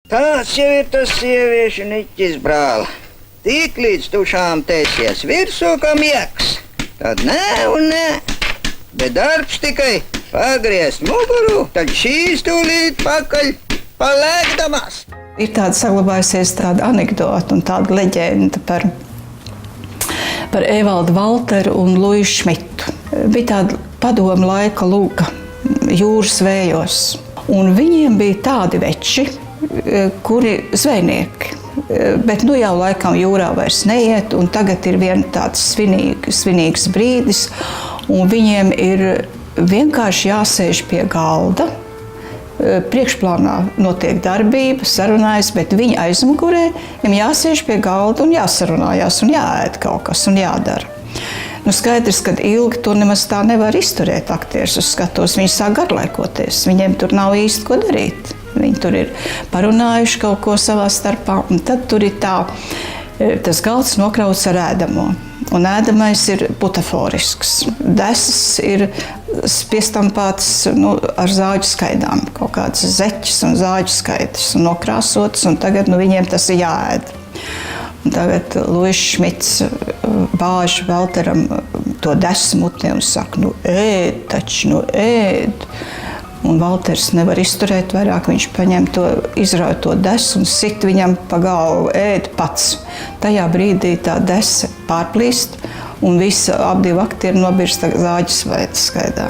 Tas jau ir tas sieviešu niķis, brāl. Tik līdz tušām tēsies virsū, kā miegs. Tad nē un nē. Bet darbs tikai pagriezt muguru, tad šīs tūlīt pakaļ palēkdamas. Ir tāda saglabājusies tāda anekdota un tāda leģenda par Evaldu Valteru un Luisu Šmitu. Bija tāda padomu laika luga jūras vējos. Un viņiem bija tādi veči, kuri zvejnieki. Bet nu jau laikam jūrā vairs neiet, un tagad ir viena tāds svinīgs brīdis, un viņiem ir vienkārši jāsēž pie galda. Priekšplānā notiek darbība, sarunājas, bet viņa aizmugurē viņam jāsēž pie galda un jāsarunājās un jāēd kaut kas un jādara. Nu, skaidrs, ka ilgi to nemaz tā nevar izturēt aktieris uz skatuves. Viņi sāk garlaikoties, viņiem tur nav īsti ko darīt. Viņi tur ir parunājuši kaut ko savā starpā, un tad tur ir tas galds nokrauts ar ēdamo. Un ēdamais ir butaforisks. Desas ir piestampāts ar zāģu skaidām, kaut kādas zeķes un zāģu skaitas un nokrāsotas, un tagad viņiem tas ir jāēd. Un tagad Luiss Šmits bāž Valteram to desu mutē un saka, ēd taču, ēd. Un Valters nevar izturēt vairāk, viņš paņem izrauj to desu un sit viņam pa galvu, ēd pats. Tajā brīdī tā desa pārplīst un visi ap divi aktieri nobirst zāģu skaidā.